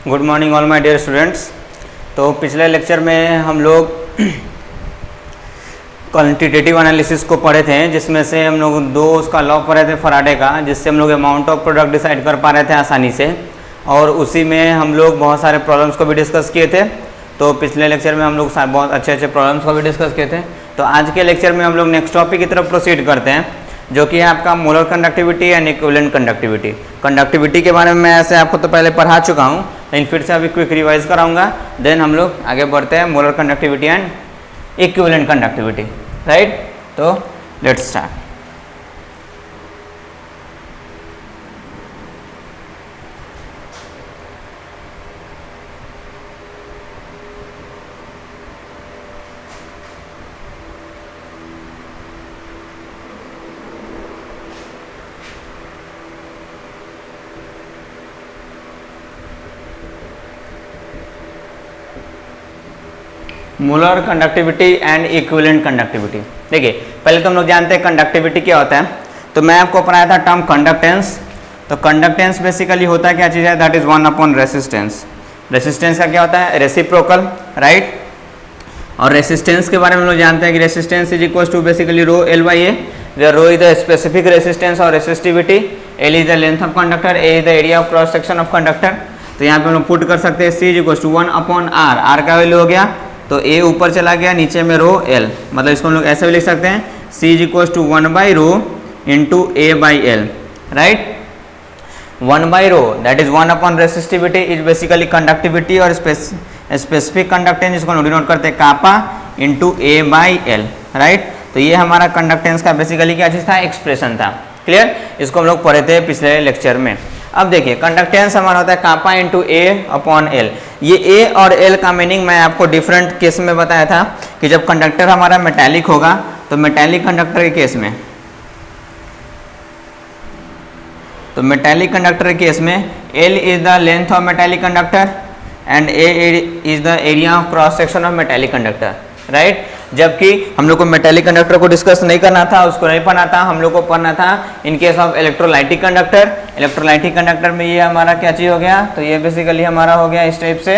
Good morning all my dear students. तो पिछले lecture में हम लोग क्वांटिटेटिव एनालिसिस को पढ़े थे, जिसमें से हम लोग दो उसका लॉ पढ़े थे फराडे का, जिससे हम लोग अमाउंट ऑफ प्रोडक्ट डिसाइड कर पा रहे थे आसानी से, और उसी में हम लोग बहुत सारे प्रॉब्लम्स को भी डिस्कस किए थे। तो पिछले लेक्चर में हम लोग बहुत अच्छे अच्छे प्रॉब्लम्स को भी डिस्कस किए थे। तो आज के लेक्चर में हम लोग नेक्स्ट टॉपिक की तरफ प्रोसीड करते हैं, जो कि है आपका molar conductivity and equivalent conductivity. Conductivity के बारे में मैं ऐसे आपको तो पहले पढ़ा चुका हूँ, लेकिन फिर से अभी क्विक रिवाइज कराऊंगा। देन हम लोग आगे बढ़ते हैं molar conductivity and equivalent conductivity, right. तो let's start. Molar conductivity and equivalent conductivity. देखिए, पहले तो हम लोग जानते हैं कंडक्टिविटी क्या होता है। तो मैं आपको पढ़ाया था टर्म कंडक्टेंस। तो कंडक्टेंस बेसिकली होता है क्या चीज़ है, that is one upon resistance. Resistance का क्या होता है, रेसिप्रोकल, राइट। और रेसिस्टेंस के बारे में हम लोग जानते हैं कि resistance is equal to basically rho L by A, where rho is the specific resistance और resistivity, L is the length of conductor, A is the area of cross section of conductor. तो यहाँ पे हम लोग put कर सकते हैं C is equal to one upon R. R का वैल्यू हो गया, तो ए ऊपर चला गया, नीचे में रो एल, मतलब इसको हम लोग ऐसे भी लिख सकते हैं, C is equal to one by rho into A by L, right. One by rho that is one upon resistivity is basically conductivity, और स्पेसिफिक कंडक्टेंस जिसको हम डिनोट करते हैं kappa into A by L, right. तो ये हमारा conductance का basically क्या चीज़ था, एक्सप्रेशन था। क्लियर, इसको हम लोग पढ़े थे पिछले लेक्चर में। अब देखिए, कंडक्टेंस हमारा होता है कापा इंटू ए अपॉन एल। ये ए और एल का मीनिंग मैं आपको डिफरेंट केस में बताया था कि जब कंडक्टर हमारा मेटालिक होगा, तो मेटालिक कंडक्टर के केस में, तो मेटालिक कंडक्टर के केस में L is the length of metallic conductor and A is the area of cross section of metallic conductor, right. जबकि हम लोग को मेटालिक कंडक्टर को डिस्कस नहीं करना था, उसको नहीं पढ़ना था, हम लोग को पढ़ना था इन case of electrolytic conductor. Electrolytic conductor में ये हमारा क्या चीज हो गया, तो ये बेसिकली हमारा हो गया इस टाइप से।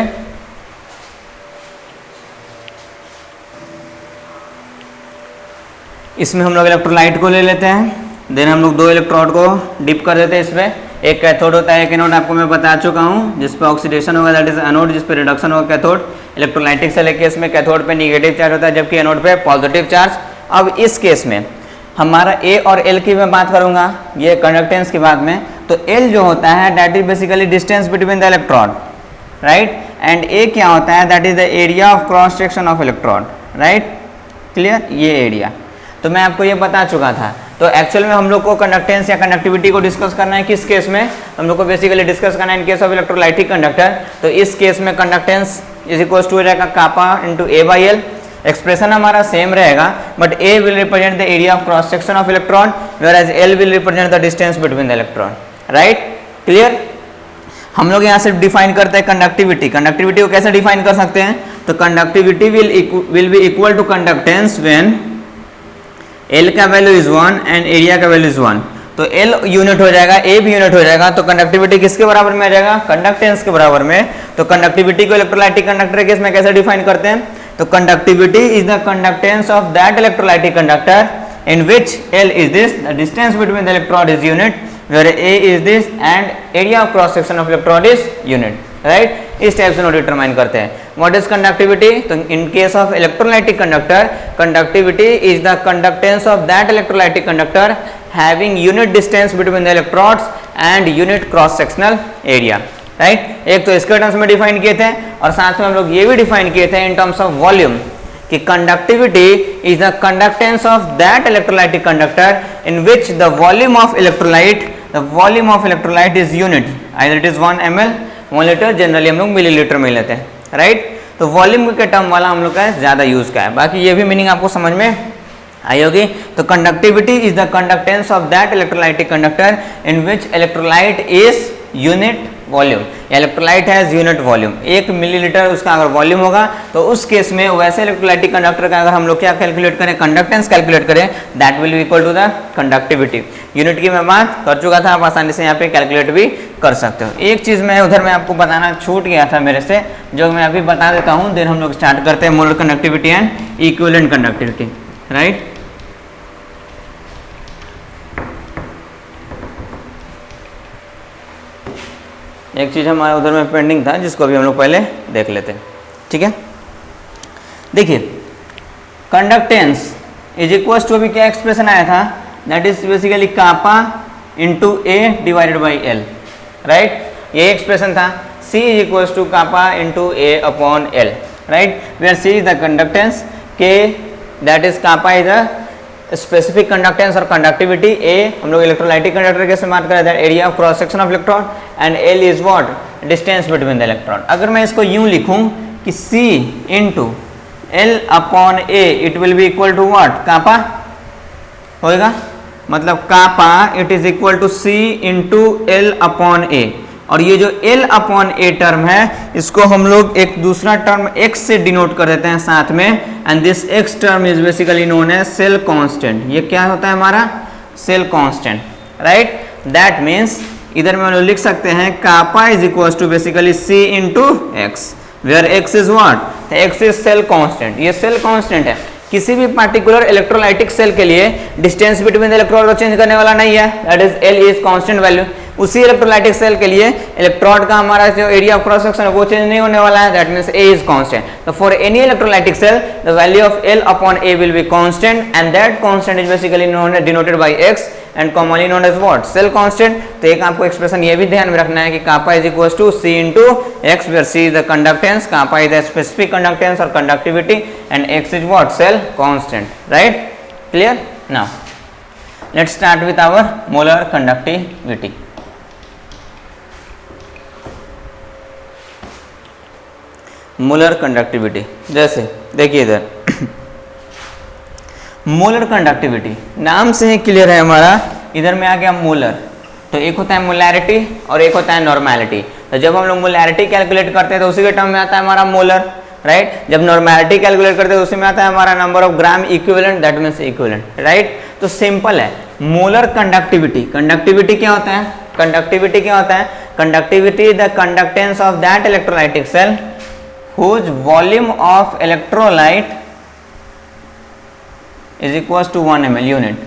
इसमें हम लोग इलेक्ट्रोलाइट को ले लेते हैं, देन हम लोग दो इलेक्ट्रोड को डिप कर देते हैं इसमें। एक कैथोड होता है, एक एनोड, आपको मैं बता चुका हूँ, जिस पे ऑक्सीडेशन होगा दैट इज एनोड, जिस पे रिडक्शन होगा कैथोड। इलेक्ट्रोलाइटिक सेल के केस में कैथोड पे निगेटिव चार्ज होता है, जबकि एनोड पे पॉजिटिव चार्ज। अब इस केस में हमारा ए और एल की मैं बात करूंगा, ये कंडक्टेंस की बात में, तो एल जो होता है that is basically distance between the electron, right, and A क्या होता है, that is the area of cross section of electron, right. Clear, ये एरिया तो मैं आपको ये बता चुका था। तो एक्चुअल में हम लोग को कंडक्टेंस या कंडक्टिविटी को डिस्कस करना है किस केस में, हम लोग को बेसिकली डिस्कस करना है in case of electrolytic conductor. तो इस केस में कंडक्टेंस इज इक्वल टू रहेगा kappa into A by L. Expression हमारा सेम रहेगा, but A will represent the area of cross section of electron, where as L will represent the distance between the electron, right. Clear, हम लोग यहाँ से define करते हैं conductivity. Conductivity को कैसे डिफाइन कर सकते हैं, तो conductivity will be equal to conductance when L का वैल्यू इज 1 एंड एरिया का वैल्यू इज 1। तो L यूनिट हो जाएगा, A भी यूनिट हो जाएगा, तो कंडक्टिविटी किसके बराबर में आ जाएगा, कंडक्टेंस के बराबर में। तो कंडक्टिविटी को इलेक्ट्रोलाइटिक कंडक्टर केस में कैसे डिफाइन करते हैं, तो conductivity is the conductance of that electrolytic conductor in which L is this, the distance between the electrode is unit, where A is this and area of cross section of electrode is unit, right. इस type से note determine करते हैं। What is conductivity, तो in case of electrolytic conductor, conductivity is the conductance of that electrolytic conductor having unit distance between the electrodes and unit cross sectional area, right. एक तो इसके terms में define किए थे, और साथ में हम लोग ये भी डिफाइन किए थे इन टर्म्स ऑफ वॉल्यूम कि conductivity is the conductance of that electrolytic conductor in which the volume of electrolyte is unit, either it is 1 ml 1 litre, generally हम लोग मिलीलीटर में लेते हैं, राइट। तो वॉल्यूम के टर्म वाला हम लोग का ज्यादा यूज का है, बाकी ये भी मीनिंग आपको समझ में आई होगी। तो conductivity is the conductance of that electrolytic conductor in which electrolyte is unit volume, electrolyte has unit volume, 1 millilitre उसका अगर वॉल्यूम होगा तो उस केस में वैसे इलेक्ट्रोलाइटिक कंडक्टर का अगर हम लोग क्या कैलकुलेट करें, कंडक्टेंस कैलकुलेट करें, that will be equal to the conductivity. Unit की मैं बात कर चुका था, आप आसानी से यहाँ पे कैलकुलेट भी कर सकते हो। एक चीज़ मैं उधर में आपको बताना छूट गया था मेरे से, जो मैं अभी बता देता हूँ, देन हम लोग स्टार्ट करते हैं molar conductivity and equivalent conductivity, right. एक चीज़ हमारा उधर में पेंडिंग था जिसको अभी हम लोग पहले देख लेते हैं, ठीक है। देखिए कंडक्टेंस इज इक्वल्स टू, अभी क्या एक्सप्रेशन आया था, that is basically kappa into A divided by L, right. ये एक्सप्रेशन था, C is equals to kappa into A upon L, right, where C is the conductance, K that is kappa is the specific conductance और conductivity, A हम लोग electrolytic conductor के mark करें, that area of cross section of electron, and L is what, distance between the electron. अगर मैं इसको यूं लिखूं कि C into L upon A, it will be equal to what, kappa होएगा, मतलब kappa it is equal to C into L upon A, और ये जो L अपॉन ए टर्म है इसको हम लोग एक दूसरा टर्म x से डिनोट कर देते हैं साथ में, and this x term is basically known as cell constant. ये क्या होता है हमारा, cell constant, right. That means इधर में हम लोग लिख सकते हैं kappa is equal to basically C into X, where x is what, x is cell constant. ये सेल कांस्टेंट है, किसी भी पार्टिकुलर इलेक्ट्रोलाइटिक सेल के लिए डिस्टेंस बिटवीन द इलेक्ट्रोड को चेंज करने वाला नहीं है, that is L is constant value. उसी इलेक्ट्रोलाइटिक सेल के लिए इलेक्ट्रोड का हमारा जो एरिया ऑफ क्रॉस सेक्शन है वो चेंज नहीं होने वाला है, that means A is constant. तो for any electrolytic cell the value of L upon A will be constant, and that constant is basically known denoted by x and commonly known as what, cell constant. तो एक आपको expression ये भी ध्यान में रखना है कि kappa is equal to C into X, where C is the conductance, kappa is the specific conductance और conductivity, and x is what, cell constant, right, clear. Now let's start with our molar conductivity. Molar conductivity, जैसे देखिए इधर molar conductivity नाम से ही clear है हमारा, इधर में आ गया मोलर, तो एक होता है मोलैरिटी और एक होता है नॉर्मैलिटी। तो जब हम लोग मोलैरिटी कैलकुलेट करते हैं तो उसी के टर्म में आता है हमारा मोलर, राइट। जब नॉर्मैलिटी कैलकुलेट करते हैं तो उसी में आता है हमारा number of gram equivalent, that means equivalent, right. तो सिंपल है, मोलर कंडक्टिविटी, कंडक्टिविटी क्या होता है, कंडक्टिविटी क्या होता है, conductivity the conductance of that electrolytic cell whose volume of electrolyte is equals to 1 ml unit.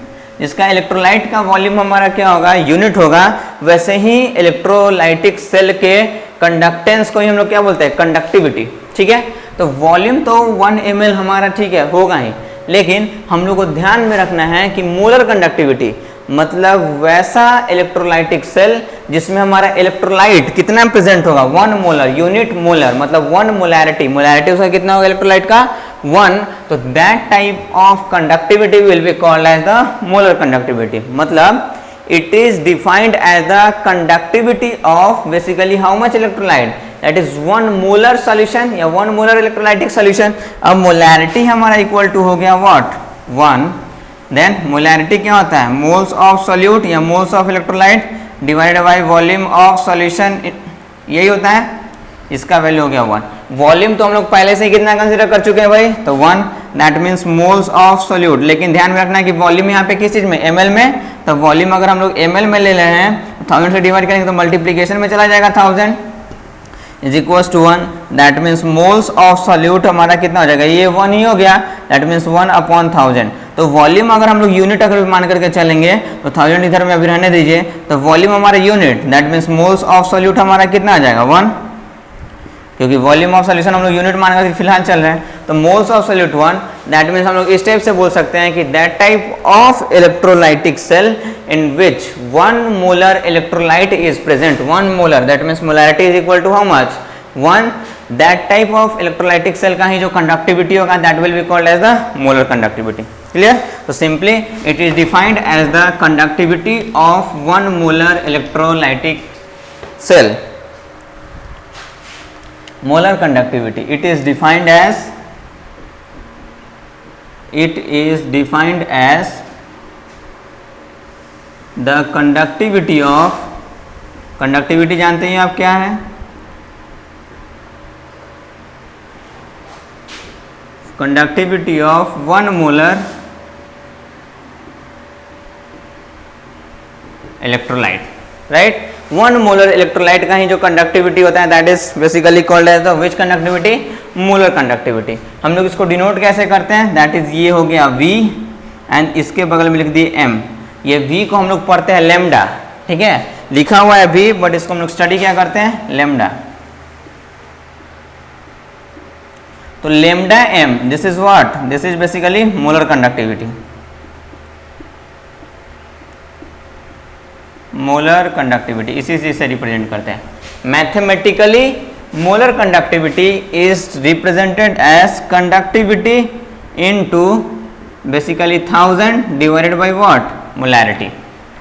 जिसका इलेक्ट्रोलाइट का वॉल्यूम हमारा क्या होगा, यूनिट होगा, वैसे ही इलेक्ट्रोलाइटिक सेल के कंडक्टेंस को ही हम लोग क्या बोलते हैं, कंडक्टिविटी, ठीक है। तो वॉल्यूम तो 1 ml हमारा ठीक है होगा ही, लेकिन हम लोग को ध्यान में रखना है कि मोलर कंडक्टिविटी मतलब वैसा इलेक्ट्रोलाइटिक सेल जिसमें हमारा इलेक्ट्रोलाइट कितना प्रेजेंट होगा, 1 मोलर, यूनिट मोलर मतलब 1 मोलैरिटी, मोलैरिटी उसका कितना होगा इलेक्ट्रोलाइट का, 1। तो that type of conductivity will be called as the molar conductivity. मतलब it is defined as the conductivity of basically how much electrolyte, that is 1 molar solution या 1 molar electrolytic solution. अब molarity हमारा equal to हो गया what, 1। Then molarity क्या होता है, moles of solute या moles of electrolyte divided by volume of solution, यही होता है, इसका वैल्यू हो गया 1। वॉल्यूम तो हम लोग पहले से ही कितना कंसीडर कर चुके हैं भाई, तो 1, that means moles of solute. लेकिन ध्यान में रखना है कि वॉल्यूम यहाँ पे किस चीज में, ml में, तो वॉल्यूम अगर हम लोग ml में ले रहे हैं 1000 से डिवाइड करेंगे तो मल्टीप्लीकेशन में चला जाएगा, 1000 is equals to 1, that means moles of solute हमारा कितना हो जाएगा, ये 1 ही हो गया, दैट मीन्स 1 अपॉन 1000। तो वॉल्यूम अगर हम लोग यूनिट अगर मान करके चलेंगे तो 1000 इधर में अभी रहने दीजिए, तो वॉल्यूम हमारा unit, that means moles of solute हमारा कितना आ जाएगा, 1, क्योंकि वॉल्यूम ऑफ सॉल्यूशन हम लोग यूनिट मान करके फिलहाल चल रहे हैं। तो moles of solute 1, that means हम लोग इस टाइप से बोल सकते हैं कि that type of electrolytic cell in which 1 molar electrolyte is present, 1 molar, that means molarity is equal to how much, 1। That type of electrolytic cell का ही जो कंडक्टिविटी होगा that will be called as the molar conductivity, clear. तो simply it is defined as the conductivity of 1 molar electrolytic cell. molar conductivity, it is defined as the conductivity of conductivity जानते हैं आप क्या है? Conductivity of 1 molar electrolyte, right. 1 molar electrolyte का ही जो conductivity होता है that is basically called as the which conductivity? Molar conductivity. हम लोग इसको डिनोट कैसे करते हैं? दैट इज ये हो गया V एंड इसके बगल में लिख दिए M। ये V को हम लोग पढ़ते हैं लेमडा, ठीक है, लिखा हुआ है V बट इसको हम लोग स्टडी क्या करते हैं? लेमडा। तो lambda M this is what? This is basically molar conductivity. Molar conductivity इसी चीज से रिप्रेजेंट करते हैं। Mathematically molar conductivity is represented as conductivity into basically 1000 divided by what? Molarity,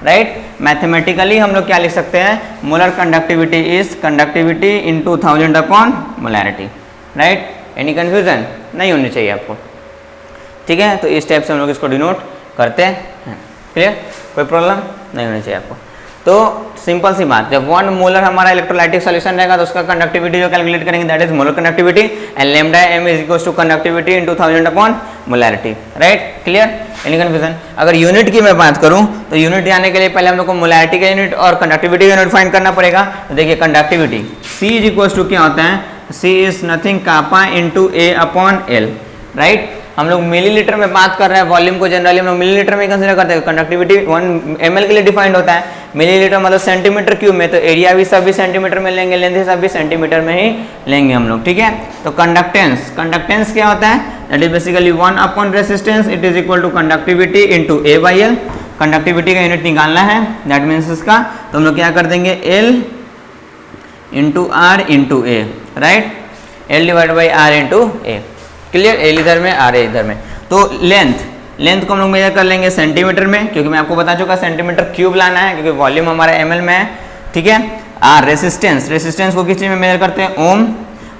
right. Mathematically हम लोग क्या लिख सकते हैं? Molar conductivity is conductivity into 1000 upon molarity, right. Any confusion नहीं होनी चाहिए आपको, ठीक है। तो इस टाइप से हम लोग इसको डिनोट करते हैं, क्लियर? कोई प्रॉब्लम नहीं होनी चाहिए आपको। तो सिंपल सी बात, जब 1 मोलर हमारा इलेक्ट्रोलाइटिक सॉल्यूशन रहेगा तो उसका कंडक्टिविटी जो कैलकुलेट करेंगे that is molar conductivity and lambda M is equals to conductivity into 1000 upon molarity, right. Clear? Any confusion? अगर यूनिट की मैं बात करूं तो यूनिट जाने के लिए पहले हम लोग को मोलैरिटी का यूनिट और कंडक्टिविटी का यूनिट फाइंड करना पड़ेगा। तो देखिए conductivity C is equals to क्या होता है? C is nothing kappa into A upon L, right. हम लोग मिलीलीटर में बात कर रहे हैं, वॉल्यूम को जनरली हम लोग मिलीलीटर में कंसीडर करते हैं। कंडक्टिविटी 1 ml के लिए डिफाइंड होता है, मिलीलीटर मतलब सेंटीमीटर क्यूब में, तो एरिया भी सब भी सेंटीमीटर में लेंगे, लेंथ सब भी सेंटीमीटर में ही लेंगे हम लोग, ठीक है। तो कंडक्टेंस, कंडक्टेंस क्या होता है? That is basically 1 upon resistance, it is equal to conductivity into A by L। Conductivity का यूनिट निकालना है, दैट मीन्स इसका तो हम लोग क्या कर देंगे? L into R into A, right. L divide by R into A, clear? L इधर में, R इधर में। तो लेंथ को हम लोग मेजर कर लेंगे सेंटीमीटर में, क्योंकि मैं आपको बता चुका सेंटीमीटर क्यूब लाना है क्योंकि वॉल्यूम हमारा ml में है, ठीक है। R रेसिस्टेंस को किस चीज में मेजर करते हैं? ओम।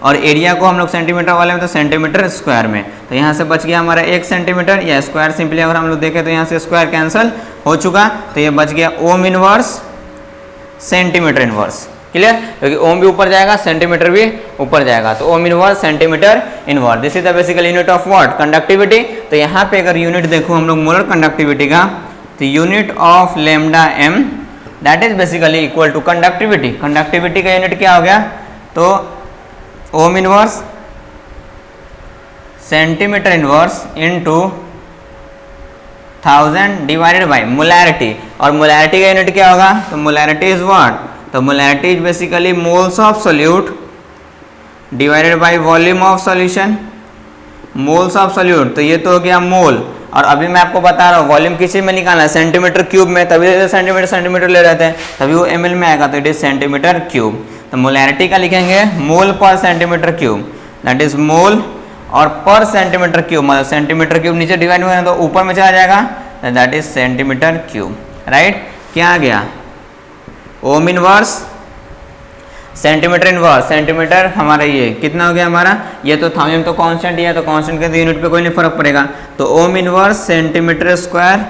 और एरिया को हम लोग सेंटीमीटर वाले में तो सेंटीमीटर स्क्वायर में। तो यहाँ से बच गया हमारा 1 सेंटीमीटर या स्क्वायर, सिंपली अगर हम लोग देखें तो यहाँ से स्क्वायर कैंसिल हो चुका, तो ये बच गया ओम इनवर्स सेंटीमीटर इनवर्स, क्लियर? क्योंकि ओम भी ऊपर जाएगा, सेंटीमीटर भी ऊपर जाएगा, तो ohm inverse centimetre inverse. This is the basical unit of what? Conductivity. तो यहाँ पे अगर यूनिट देखो हम लोग मोलर कंडक्टिविटी का, तो unit of lambda M that is basically equal to conductivity. Conductivity का यूनिट क्या हो गया? तो ohm inverse centimetre inverse into 1000 divided by molarity. और मोलैरिटी का यूनिट क्या होगा? तो मोलैरिटी इज व्हाट? तो molarity is basically moles of solute divided by volume of solution. Moles of solute, तो ये तो हो गया मोल। और अभी मैं आपको बता रहा हूँ वॉल्यूम किसी में निकालना है? सेंटीमीटर क्यूब में, तभी सेंटीमीटर ले रहते हैं, तभी वो ml में आएगा, तो इट इज सेंटीमीटर क्यूब। तो मोलैरिटी का लिखेंगे मोल पर centimetre cube, that is mole और पर सेंटीमीटर क्यूब, मतलब सेंटीमीटर क्यूब नीचे डिवाइड हुआ है तो ऊपर में चला जाएगा, that is centimetre cube, right. क्या आ गया? ओम इनवर्स सेंटीमीटर इनवर्स, सेंटीमीटर हमारा ये कितना हो गया हमारा? ये तो 1000 तो कांस्टेंट ही है, तो कांस्टेंट के यूनिट पे कोई नहीं फर्क पड़ेगा। तो ohm inverse centimetre square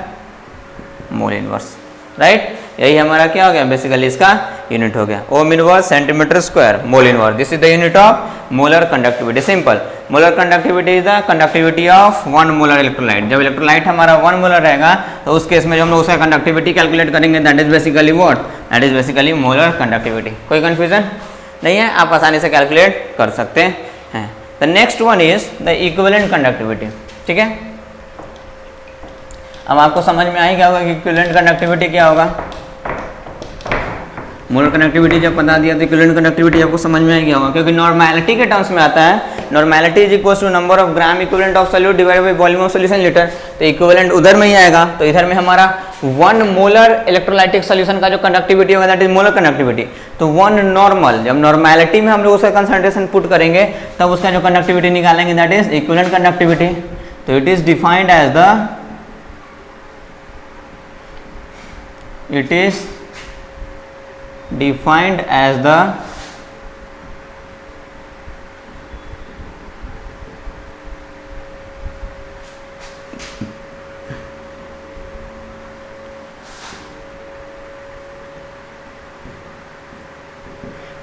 mole inverse, right. यही हमारा क्या हो गया? बेसिकली इसका यूनिट हो गया ओम inverse centimetre square mole inverse. This is the unit of molar conductivity. Simple, molar conductivity is the conductivity of 1 molar electrolyte. जब इलेक्ट्रोलाइट हमारा 1 मोलर रहेगा तो उस केस में जो हम लोग उसका कंडक्टिविटी कैलकुलेट करेंगे that is basically what? That is basically molar conductivity. कोई कंफ्यूजन नहीं है, आप आसानी से कैलकुलेट कर सकते हैं। The next one is the equivalent conductivity, ठीक है। अब आपको समझ में आ ही गया होगा कि इक्विवेलेंट कंडक्टिविटी क्या होगा। मोलर कंडक्टिविटी जब बता दिया तो इक्विवेलेंट कंडक्टिविटी आपको समझ में आ गया होगा, क्योंकि नॉर्मैलिटी के टर्म्स में आता है। Normality is equal to number of gram equivalent of solute divided by volume of solution litre. तो इक्विवेलेंट उधर में ही आएगा, तो इधर में हमारा 1 मोलर इलेक्ट्रोलाइटिक सॉल्यूशन का जो कंडक्टिविटी होगा दैट इज मोलर कंडक्टिविटी। तो 1 नॉर्मल, जब नॉर्मैलिटी में हम लोग उसका कंसंट्रेशन पुट करेंगे तब उसका जो कंडक्टिविटी निकालेंगे दैट इज इक्विवेलेंट कंडक्टिविटी। तो it is defined as the defined as the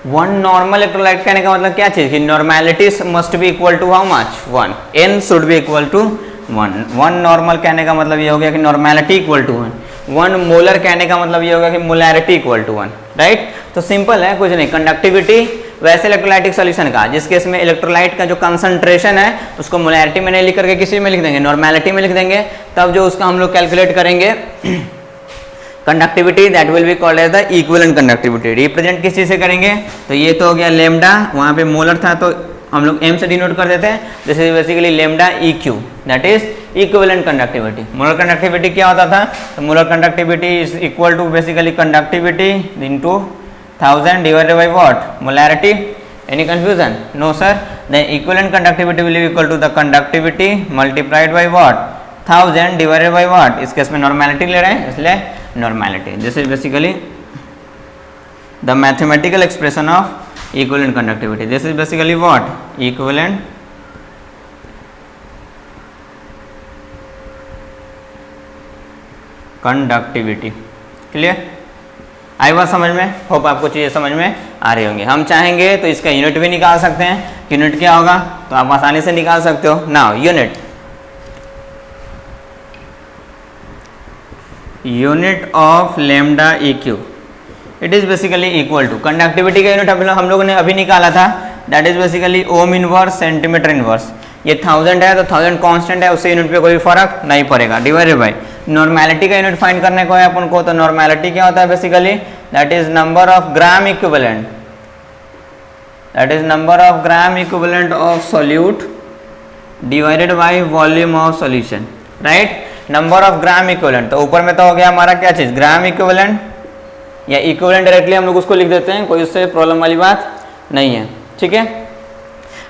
one normal electrolyte कहने का मतलब क्या चीज कि normality must be equal to how much 1, n should be equal to 1। One normal कहने का मतलब ये हो गया कि normality equal to 1। One molar कहने का मतलब ये होगा कि मोलैरिटी इक्वल टू 1, राइट। तो सिंपल है, कुछ नहीं। कंडक्टिविटी वैसे इलेक्ट्रोलाइटिक सॉल्यूशन का जिस केस में इलेक्ट्रोलाइट का जो कंसंट्रेशन है उसको मोलैरिटी में नहीं लिख करके किसी में लिख देंगे, नॉर्मेलिटी में लिख देंगे, तब जो उसका हम लोग कैलकुलेट करेंगे conductivity, that will be called as the equivalent conductivity. Represent किस चीज से करेंगे, तो ये तो हो गया लेमडा, वहाँ पे मोलर था तो हम लोग m से डिनोट कर देते हैं, this is basically lambda EQ, that is equivalent conductivity. Molar conductivity क्या होता था, तो molar conductivity is equal to basically conductivity into 1000 divided by what, molarity. Any confusion, no sir. The equivalent conductivity will be equal to the conductivity multiplied by what, 1000 divided by what, इस case में normality ले रहे हैं इसलिए normality. This is basically the mathematical expression of equivalent conductivity. This is basically what, equivalent conductivity. Clear, आई बात समझ में? होप आपको चीजें समझ में आ रही होंगी। हम चाहेंगे तो इसका यूनिट भी निकाल सकते हैं, यूनिट क्या होगा तो आप आसानी से निकाल सकते हो। Now unit of lambda EQ, it is basically equal to conductivity का यूनिट हम लोगों ने अभी निकाला था, that is basically ohm inverse centimetre inverse. ये 1000 है तो 1000 कांस्टेंट है, उससे यूनिट पे कोई फर्क नहीं पड़ेगा, डिवाइडेड बाय नॉर्मेलिटी का यूनिट फाइंड करने को है अपन को। तो नॉर्मेलिटी क्या होता है basically, that is number of gram equivalent, that is number of gram equivalent of solute divided by volume of solution, right. Number of gram equivalent, तो ऊपर में तो हो गया हमारा क्या चीज, ग्राम इक्विवेलेंट या इक्विवेलेंट, डायरेक्टली हम लोग उसको लिख देते हैं, कोई उससे प्रॉब्लम वाली बात नहीं है, ठीक है।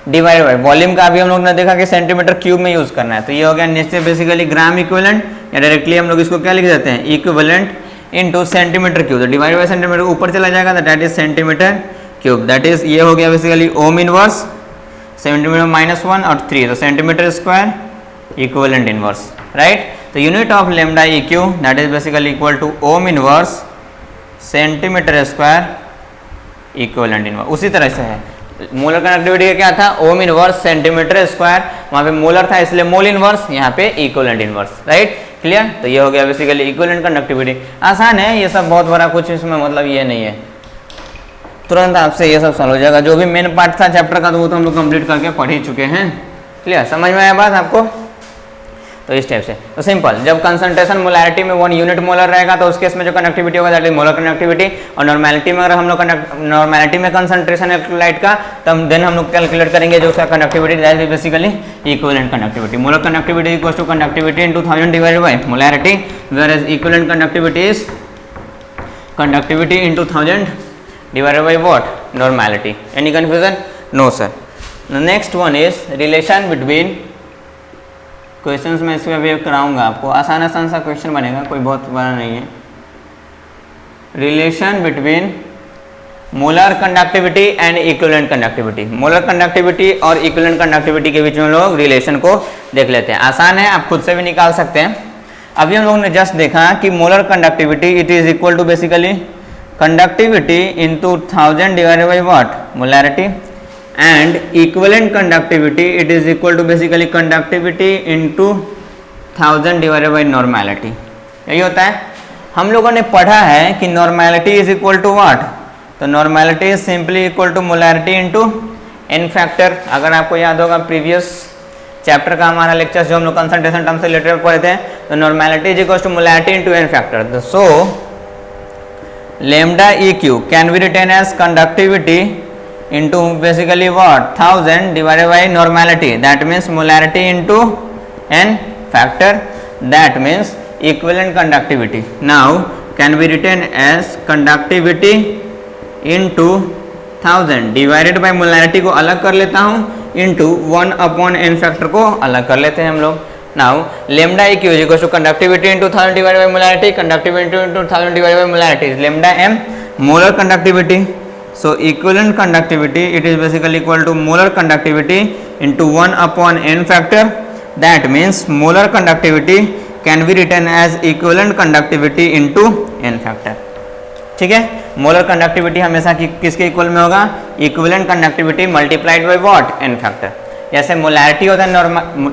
डिवाइड बाय वॉल्यूम का भी हम लोग ने देखा कि सेंटीमीटर क्यूब में यूज करना है, तो ये हो गया नीचे बेसिकली ग्राम इक्विवेलेंट, या डायरेक्टली हम लोग इसको क्या लिख देते हैं, इक्विवेलेंट इनटू सेंटीमीटर क्यूब। तो डिवाइड बाय सेंटीमीटर ऊपर चला जाएगा, that is centimetre cube, that is ये हो गया बेसिकली ओम इनवर्स, सेंटीमीटर -1 और 3, तो centimetre square equivalent inverse, right. तो unit of lambda EQ that is basically equal to ohm inverse centimetre square equivalent inverse. उसी तरह से है मोलर कंडक्टिविटी का क्या था, ओम इनवर्स सेंटीमीटर स्क्वायर, वहाँ पे मोलर था इसलिए मोल इनवर्स, यहाँ पे इक्विवेलेंट इनवर्स, राइट। क्लियर, तो ये हो गया बेसिकली इक्विवेलेंट कंडक्टिविटी। आसान है ये सब, बहुत बड़ा कुछ इसमें मतलब ये नहीं है, तुरंत आपसे ये सब सॉल्व हो जाएगा। जो भी मेन पार्ट था चैप्टर का तो वो तो हम लोग कंप्लीट करके पढ़ ही चुके हैं। क्लियर, समझ में आया बात आपको? तो इस टाइप से, तो सिंपल, जब कंसंट्रेशन मोलैरिटी में 1 यूनिट मोलर रहेगा तो उस केस में जो कंडक्टिविटी होगा दैट इज मोलर कंडक्टिविटी, और नॉर्मेलिटी में अगर हम लोग नॉर्मेलिटी में कंसंट्रेशन इलेक्ट्रोलाइट का, तब देन हम लोग कैलकुलेट करेंगे जो उसका conductivity that is basically equivalent conductivity. Molar conductivity equals to conductivity into 1000 divided by molarity, whereas equivalent conductivity is conductivity into 1000 divided by what, normality. Any confusion? No sir. Next one is relation between, questions में इसमें भी कराऊंगा आपको, आसान आसान सा question बनेगा, कोई बहुत बड़ा नहीं है। Relation between molar conductivity and equivalent conductivity. Molar conductivity और इक्विवेलेंट कंडक्टिविटी के बीच में लोग रिलेशन को देख लेते हैं। आसान है, आप खुद से भी निकाल सकते हैं। अभी हम लोगों ने जस्ट देखा कि molar conductivity it is equal to basically conductivity into 1000 divided by what, molarity, and equivalent conductivity it is equal to basically conductivity into 1000 divided by normality। यही होता है। हम लोगों ने पढ़ा है कि normality is equal to what, तो normality is simply equal to molarity into n factor। अगर आपको याद होगा प्रीवियस चैप्टर का हमारा लेक्चर जो हम लोग कंसंट्रेशन टर्म से रिलेटेड पढ़े थे, तो normality is equal to molarity into n factor। so lambda EQ can be written as conductivity into basically what, 1000 divided by normality, that means molarity into n factor, that means equivalent conductivity now can be written as conductivity into 1000 divided by molarity को अलग कर लेता हूँ into 1 upon n factor को अलग कर लेते हैं हम लोग। now lambda EQ is equal to conductivity into 1000 divided by molarity, conductivity into 1000 divided by molarity is lambda m, molar conductivity। So equivalent conductivity it is basically equal to molar conductivity into 1 upon n factor, that means molar conductivity can be written as equivalent conductivity into n factor। ठीक है, molar conductivity हमेशा किसके equal में होगा, equivalent conductivity multiplied by what, n factor. जैसे molarity होता है,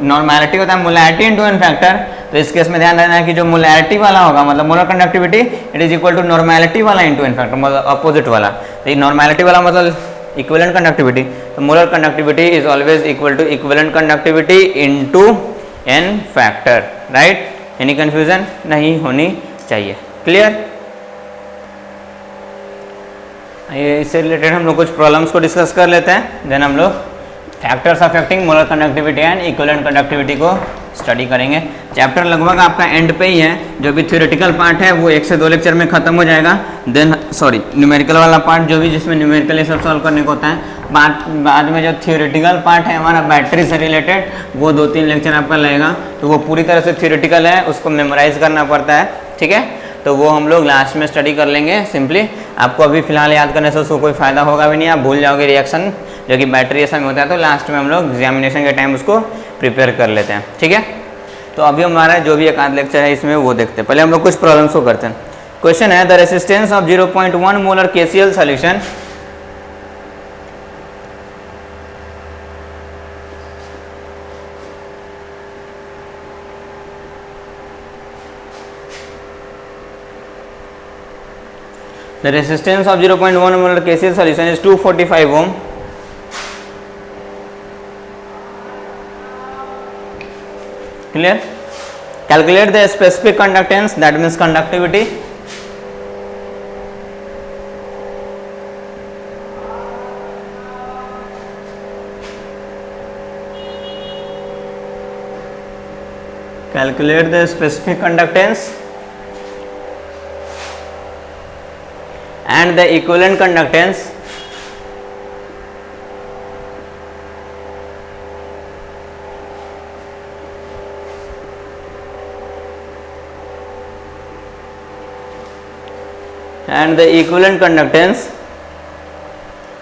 normality होता है मोलैरिटी इनटू एन फैक्टर, तो इस केस में ध्यान रखना है कि जो मोलैरिटी वाला होगा मतलब molar conductivity it is equal to normality वाला इनटू एन फैक्टर, मतलब अपोजिट वाला। तो ये नॉर्मैलिटी वाला मतलब इक्विवेलेंट कंडक्टिविटी, तो molar conductivity is always equal to equivalent conductivity into n factor, right. Any confusion नहीं होनी चाहिए, क्लियर। इससे रिलेटेड हम लोग कुछ प्रॉब्लम्स को डिस्कस कर लेते हैं, देन हम लोग factors affecting molar conductivity and equivalent conductivity को स्टडी करेंगे। चैप्टर लगभग आपका एंड पे ही है, जो भी थ्योरेटिकल पार्ट है वो 1 से 2 लेक्चर में खत्म हो जाएगा। देन न्यूमेरिकल वाला पार्ट जो भी जिसमें न्यूमेरिकल ये सब सॉल्व करने को होता है, बाद में जो थ्योरेटिकल पार्ट है हमारा बैटरी से रिलेटेड वो 2-3 लेक्चर आपका लगेगा, तो वो पूरी तरह से थ्योरेटिकल है, उसको मेमोराइज करना पड़ता है, ठीक है। तो वो हम लोग लास्ट में स्टडी कर लेंगे। सिंपली आपको अभी फिलहाल याद करने से उसको कोई फायदा होगा भी नहीं, आप भूल जाओगे रिएक्शन जो कि बैटरी ऐसा में होता है, तो लास्ट में हम लोग एग्जामिनेशन के टाइम उसको प्रिपेयर कर लेते हैं, ठीक है। तो अभी हमारा जो भी एक आध लेक्चर है इसमें वो देखते हैं, पहले हम लोग कुछ प्रॉब्लम्स को करते हैं। क्वेश्चन है the resistance of 0.1 molar KCl solution The resistance of 0.1 molar KCl solution is 245 ohm. Clear? Calculate the specific conductance, that means conductivity. Calculate the specific conductance and the equivalent conductance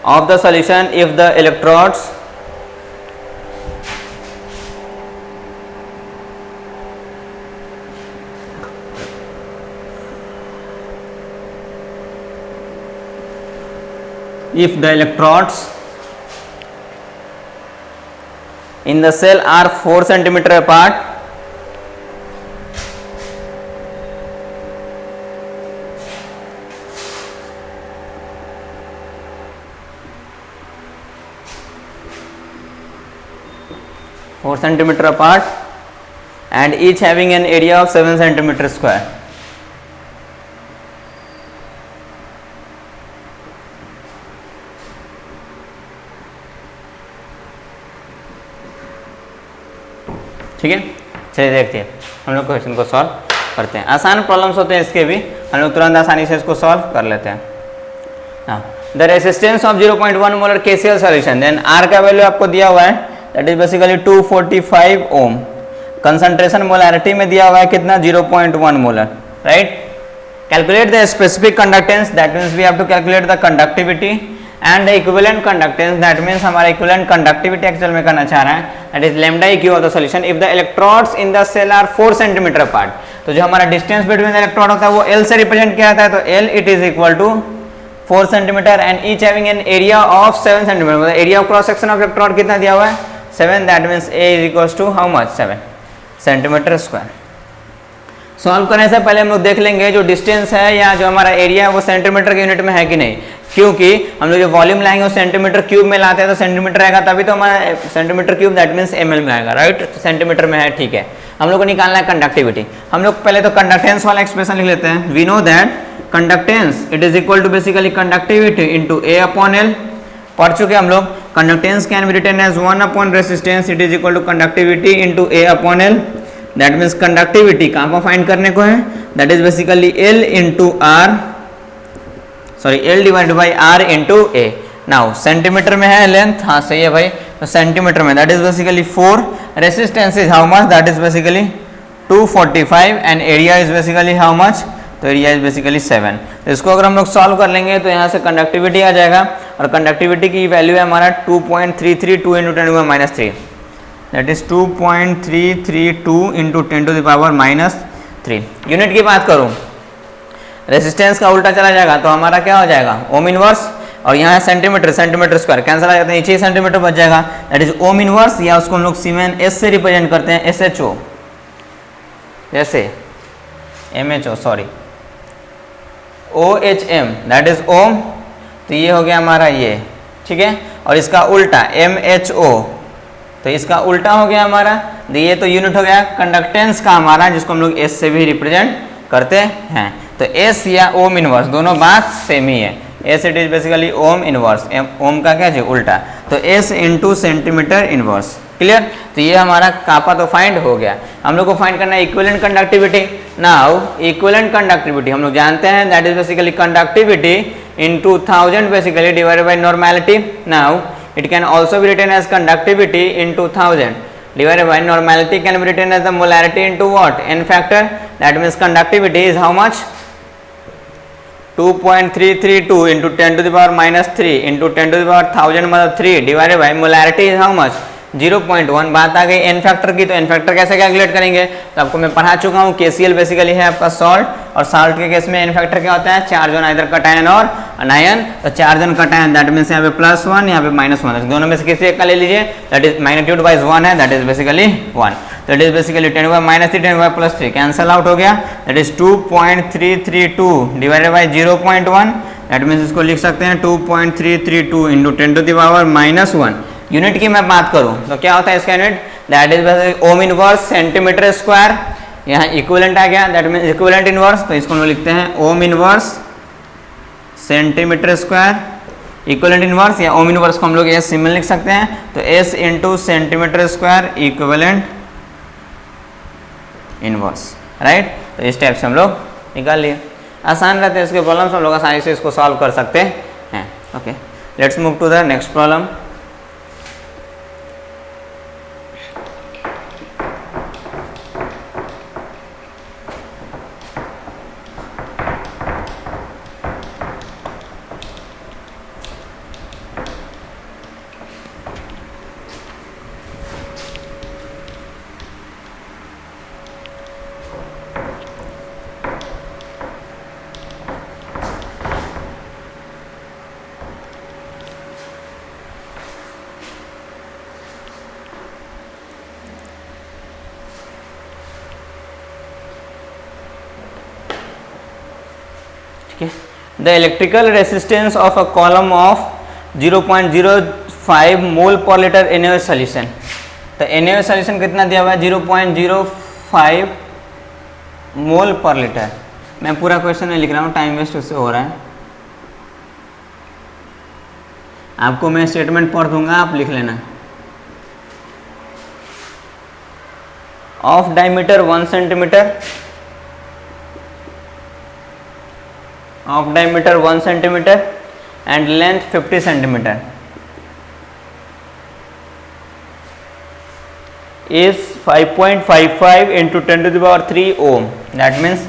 of the solution if the electrodes in the cell are 4 centimeter apart, and each having an area of 7 centimeter square. ठीक है, चलिए देखते हैं हम लोग question को solve करते हैं। आसान प्रॉब्लम्स होते हैं इसके भी, हम लोग तुरंत आसानी से इसको सॉल्व कर लेते हैं। हाँ, the resistance of 0.1 molar KCl solution, then R का वैल्यू आपको दिया हुआ है, that is basically 245 ohm. Concentration molarity में दिया हुआ है कितना, 0.1 molar, right. Calculate the specific conductance, that means we have to calculate the conductivity and the equivalent conductance, that means हमारा इक्विवेलेंट कंडक्टिविटी एक्चुअल में करना चाह रहा है, that is lambda EQ of the solution if the electrodes in the cell are 4 centimetre apart. तो जो हमारा distance between the electrode होता है वो L से रिप्रेजेंट किया जाता है, तो L it is equal to 4 centimetre and each having an area of 7 centimetre, मतलब area of cross section of electrode कितना दिया हुआ है, 7, that means A is equal to how much, 7 centimetre square. Solve करने से पहले हम लोग देख लेंगे जो डिस्टेंस है या जो हमारा एरिया है वो सेंटीमीटर के यूनिट में है कि नहीं, क्योंकि हम लोग जो वॉल्यूम लाएंगे वो सेंटीमीटर क्यूब में लाते हैं, तो सेंटीमीटर आएगा तभी तो हमारा centimetre cube that means ml में आएगा, राइट। सेंटीमीटर में है, ठीक है। हम लोग को निकालना है कंडक्टिविटी। हम लोग पहले तो कंडक्टेंस वाला एक्सप्रेशन लिख लेते हैं। We know that conductance it is equal to basically conductivity into A upon L। पढ़ चुके हम लोग, conductance can be written as 1 upon resistance it is equal to conductivity into A upon L। That means conductivity कहाँ पर find करने को है, that is basically L into R, sorry L divide by R into A। Now centimetre में है length, हाँ सही है भाई, तो सेंटीमीटर में that is basically 4, resistance is how much, that is basically 245 and area is basically how much, तो area is basically 7। तो इसको अगर हम लोग सॉल्व कर लेंगे तो यहाँ से कंडक्टिविटी आ जाएगा, और कंडक्टिविटी की वैल्यू है हमारा 2.332 into 10 to the minus 3, that is 2.332 into 10 to the power minus 3। Unit की बात करूँ रेसिस्टेंस का उल्टा चला जाएगा तो हमारा क्या हो जाएगा ओम इनवर्स, और यहाँ है सेंटीमीटर, सेंटीमीटर स्क्वायर कैंसिल आ जाता है, नीचे सेंटीमीटर बच जाएगा, दैट इज ओम इनवर्स, या उसको हम लोग सीमेन एस से रिप्रेजेंट करते हैं, SHO जैसे MHO sorry OHM that is ohm, तो ये हो गया हमारा ये, ठीक है। और इसका उल्टा MHO, तो इसका उल्टा हो गया हमारा, ये तो यूनिट हो गया कंडक्टेंस का हमारा, जिसको हम लोग S से भी रिप्रेजेंट करते हैं। तो S या ओम इनवर्स दोनों बात सेम ही है, S it is basically ohm inverse, ohm का क्या है उल्टा, तो S into centimetre inverse, clear. तो ये हमारा कापा तो फाइंड हो गया। हम लोग को फाइंड करना है equivalent conductivity. Now equivalent conductivity हम लोग जानते हैं that is basically conductivity into 1000 basically divided by normality. Now it can also be written as conductivity into 1000 divided by normality can be written as the molarity into what, n factor, that means conductivity is how much, 2.332 into 10 to the power minus 3 into 10 to the power 1000 मतलब 3 divided by molarity is how much, 0.1। बात आ गई n factor की, तो n factor कैसे calculate करेंगे, तो आपको मैं पढ़ा चुका हूँ, KCl बेसिकली है आपका सॉल्ट, और सॉल्ट के केस में n फैक्टर क्या होता है, चार्ज ऑन आइदर कटायन और अनायन, तो charge on cation that means यहाँ पे +1 यहाँ पे -1, दोनों में से किसी एक का ले लीजिए, दैट इज मैग्नीट्यूड वाइज 1 है, दैट इज बेसिकली 1, तो it is basically 10⁻³ 10⁻+3 cancel out हो गया, that is 2.332 divided by 0.1, that means इसको लिख सकते हैं 2.332 into 10 to the power -1। Unit की मैं बात करूं तो क्या होता है इसका unit, that is ohm inverse centimetre square, यहाँ इक्विवेलेंट आ गया, दैट मीन्स इक्विवेलेंट इनवर्स, तो इसको हम लिखते हैं ओम inverse centimetre square, equivalent inverse या ओम इनवर्स को हम लोग एस सिंबल लिख सकते हैं, तो S into centimetre square equivalent inverse, right. तो इस टाइप से हम लोग निकाल लिए, आसान रहते हैं इसके प्रॉब्लम्स, हम लोग आसानी से इसको सॉल्व कर सकते हैं। Okay, let's move to the next problem. The electrical resistance of a column of 0.05 mole per liter NaOH solution, तो NaOH solution कितना दिया हुआ है 0.05 मोल पर लीटर। मैं पूरा क्वेश्चन नहीं लिख रहा हूँ, टाइम वेस्ट उससे हो रहा है, आपको मैं स्टेटमेंट पढ़ दूंगा, आप लिख लेना। Of diameter 1 centimetre, of diameter 1 centimeter and length 50 centimeter is 5.55 into 10 to the power 3 ohm, that means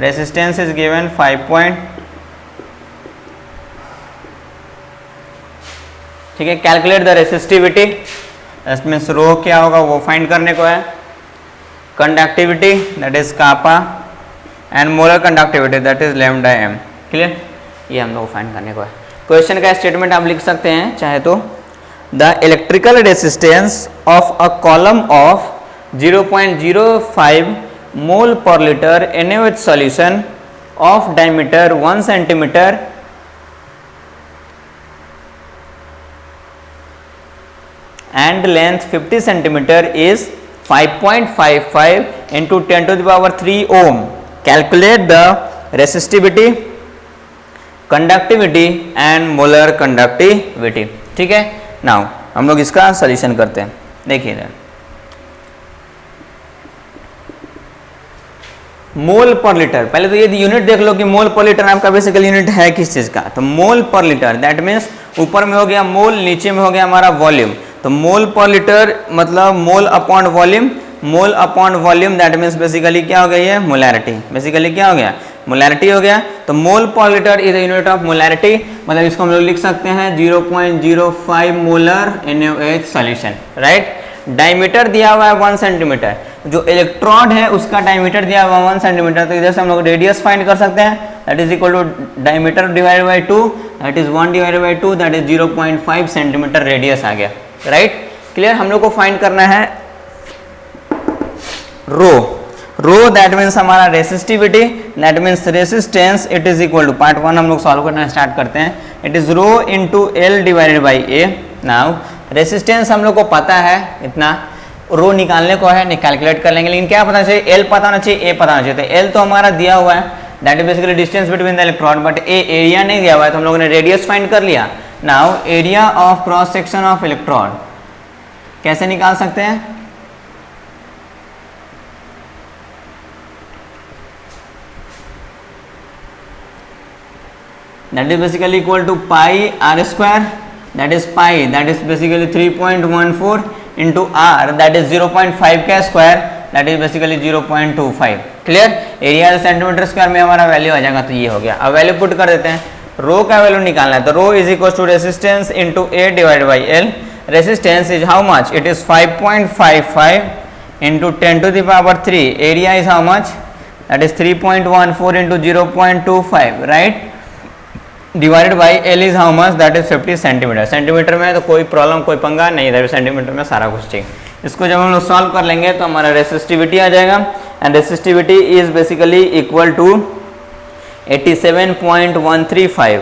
resistance is given 5. ठीक है, calculate the resistivity, that means rho क्या होगा वो फाइंड करने को है, conductivity that is kappa and molar conductivity that is lambda m, clear, ये हम लोग फाइंड करने को है। क्वेश्चन का स्टेटमेंट आप लिख सकते हैं चाहे तो, the electrical resistance of a column of 0.05 मोल पर litre NaOH solution of diameter 1 centimetre and length 50 centimeter is 5.55 into 10 to the power 3 ohm. Calculate the resistivity, conductivity and molar conductivity. ठीक है, नाउ हम लोग इसका सॉल्यूशन करते हैं। देखिए इधर मोल पर लीटर, पहले तो ये यूनिट देख लो कि मोल पर लीटर आपका बेसिकल यूनिट है किस चीज का, तो मोल पर लीटर दैट मीन्स ऊपर में हो गया मोल, नीचे में हो गया हमारा वॉल्यूम, तो मोल पर लीटर मतलब mole upon volume, mole upon volume that means basically क्या हो गया ये मोलैरिटी, बेसिकली क्या हो गया मोलैरिटी हो गया। तो मोल पर litre is the unit of molarity, मतलब इसको हम लोग लिख सकते हैं 0.05 molar NaOH solution, right. Diameter दिया हुआ है 1 सेंटीमीटर, जो इलेक्ट्रोड है उसका डायमीटर दिया हुआ है 1 सेंटीमीटर, तो इधर से हम लोग रेडियस फाइंड कर सकते हैं, that is equal to diameter divided by 2, that is 1 divided by 2, that is 0.5 centimetre radius आ गया, राइट। क्लियर। हम लोग को फाइंड करना है रो। रो दैट मीन्स हमारा resistivity, that means resistance, it is equal to part 1 हम लोग सॉल्व करना स्टार्ट करते हैं। It is rho into L divided by A. Now resistance हम लोग को पता है इतना, रो निकालने को है, कैलकुलेट कर लेंगे, लेकिन क्या पता चाहिए, एल पता होना चाहिए, ए पता होना चाहिए। तो एल तो हमारा दिया हुआ है, that is basically distance between the electron, but A area नहीं दिया हुआ है, तो हम लोगों ने रेडियस फाइंड कर लिया। Now area of cross section of electron कैसे निकाल सकते हैं, that is basically equal to pi r square, that is pi, that is basically 3.14 into r, that is 0.5 का square, that is basically 0.25। Clear. Area centimetre square में हमारा value आ जाएगा, तो ये हो गया। अब वैल्यू पुट कर देते हैं, रो का वैल्यू निकालना है, तो rho is equal to resistance into A divide by L. Resistance is how much, it is 5.55 into 10 to the power 3, area is how much, that is 3.14 into 0.25, right, divided by L is how much, that is 50 centimetre. Centimetre में तो कोई problem कोई पंगा नहीं, that centimetre में सारा कुछ ठीक। इसको जब हम लोग सॉल्व कर लेंगे तो हमारा रेसिस्टिविटी आ जाएगा, and resistivity is basically equal to 87.135,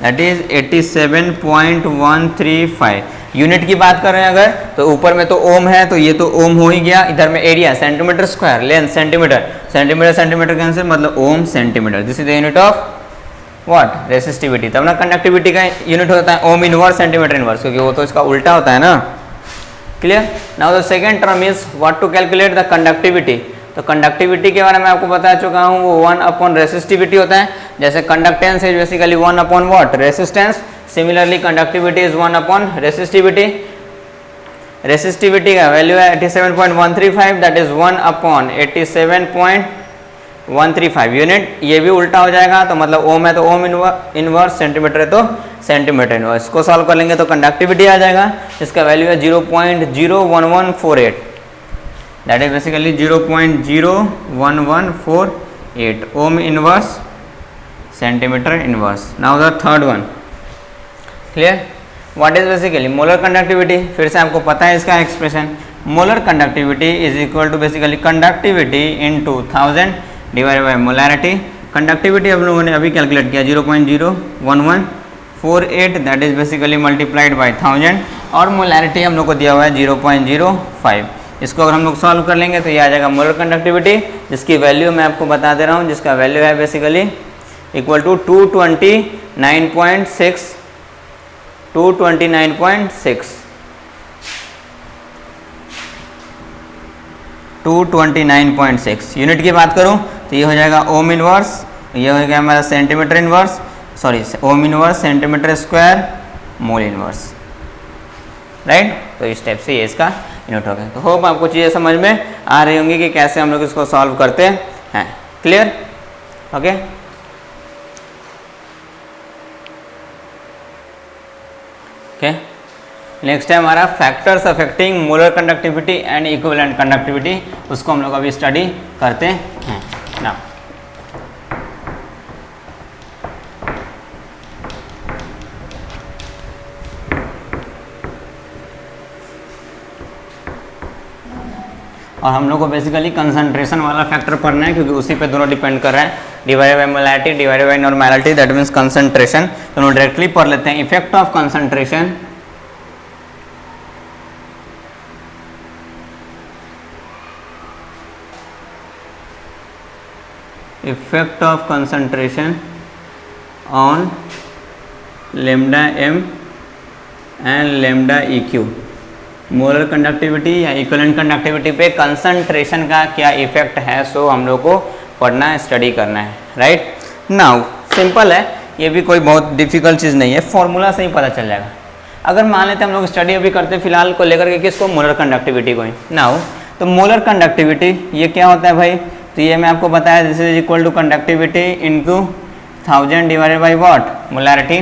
that is 87.135। Unit की बात कर रहे हैं अगर, तो ऊपर में तो ओम है, तो ये तो ओम हो ही गया, इधर में area centimetre square, length centimetre, centimetre centimetre cancel, मतलब ohm centimetre, this is the unit of what, resistivity. तब ना कंडक्टिविटी का यूनिट होता है ओम इनवर्स सेंटीमीटर इनवर्स, क्योंकि वो तो इसका उल्टा होता है ना। Clear. Now the second term is what to calculate the conductivity. तो कंडक्टिविटी के बारे में आपको बता चुका हूँ, वो 1 अपॉन रेसिस्टिविटी होता है। जैसे conductance is basically 1 upon what, resistance. Similarly conductivity is 1 upon resistivity. Resistivity का वैल्यू है 87.135, दैट इज 1 अपॉन 87.135 यूनिट। ये भी उल्टा हो जाएगा, तो मतलब ओम है तो ओम इनवर्स, सेंटीमीटर है तो सेंटीमीटर इनवर्स। इसको सॉल्व कर लेंगे तो कंडक्टिविटी आ जाएगा, इसका वैल्यू है 0.01148, that is basically 0.01148 ohm inverse centimetre inverse. Now the third one. Clear. What is basically molar conductivity, फिर से आपको पता है इसका expression, molar conductivity is equal to basically conductivity into 1000 divide by molarity. Conductivity हम लोगों ने अभी कैलकुलेट किया 0.01148, that is basically multiplied by 1000, और मोलैरिटी हम लोग को दिया हुआ है 0.05। इसको अगर हम लोग सॉल्व कर लेंगे तो ये आ जाएगा मोलर कंडक्टिविटी, जिसकी वैल्यू मैं आपको बता दे रहा हूँ, जिसका वैल्यू है बेसिकली इक्वल टू 229.6 229.6 यूनिट की बात करूं तो ये हो जाएगा ओम इनवर्स, ये हो गया हमारा सेंटीमीटर इनवर्स, सॉरी ओम inverse centimetre square mole inverse, right. तो इस टाइप से ये इसका यूनिट हो गया। तो होप आपको चीज़ें समझ में आ रही होंगी कि कैसे हम लोग इसको सॉल्व करते हैं। क्लियर। ओके। ओके, नेक्स्ट है हमारा factors affecting molar conductivity and equivalent conductivity, उसको हम लोग अभी स्टडी करते हैं ना। और हम लोग को बेसिकली कंसंट्रेशन वाला फैक्टर पढ़ना है, क्योंकि उसी पे दोनों डिपेंड कर रहा है, divided by molarity divided by normality, that means concentration. दोनों डायरेक्टली पढ़ लेते हैं। Effect of concentration, effect of concentration on lambda m and lambda eq। Molar conductivity या इक्विवेलेंट कंडक्टिविटी पे कंसंट्रेशन का क्या इफेक्ट है, सो हम लोग को पढ़ना है, स्टडी करना है, राइट। नाउ सिंपल है, ये भी कोई बहुत डिफिकल्ट चीज़ नहीं है, फॉर्मूला से ही पता चल जाएगा। अगर मान लेते हैं हम लोग स्टडी अभी करते हैं फिलहाल को लेकर के किसको, मोलर कंडक्टिविटी को ही। नाउ तो मोलर कंडक्टिविटी ये क्या होता है भाई, तो ये मैं आपको बताया, this is equal to conductivity into 1000 divided by what, molarity.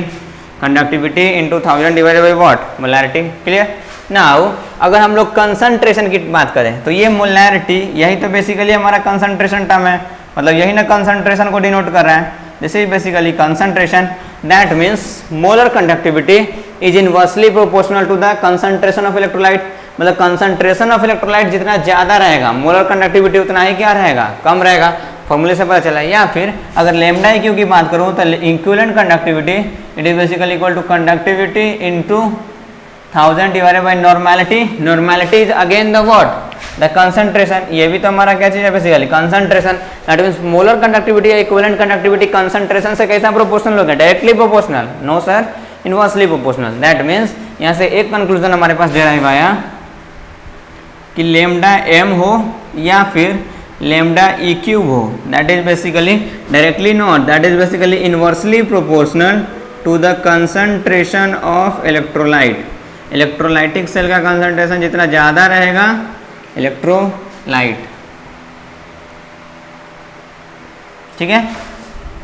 Conductivity into 1000 divided by what, molarity. Clear. Now अगर हम लोग कंसंट्रेशन की बात करें तो ये मोलैरिटी, यही तो बेसिकली हमारा कंसंट्रेशन टर्म है। मतलब यही ना कंसंट्रेशन को डिनोट कर रहा है। This is basically concentration, that means molar conductivity is inversely proportional to the concentration of electrolyte. मतलब कंसंट्रेशन ऑफ इलेक्ट्रोलाइट जितना ज़्यादा रहेगा मोलर कंडक्टिविटी उतना ही क्या रहेगा, कम रहेगा। फॉर्मूले से पता चला। या फिर अगर लैम्डा क्यू की बात करूँ तो equivalent conductivity it is basically equal to conductivity into 1000 divided by normality. Normality is again the what, the concentration. ये भी तो हमारा क्या चीज है बेसिकली, concentration. That means molar conductivity या इक्विवेलेंट कंडक्टिविटी कंसंट्रेशन से कैसा प्रोपोर्शनल होगा, directly proportional. No sir, inversely proportional. That means यहाँ से एक कंक्लूजन हमारे पास डेराइव आया कि लेमडा एम हो या फिर लेमडा ई क्यूब हो, that is basically directly not, that is basically inversely proportional to the concentration of electrolyte. Electrolytic cell का कंसंट्रेशन जितना ज़्यादा रहेगा इलेक्ट्रोलाइट, ठीक है,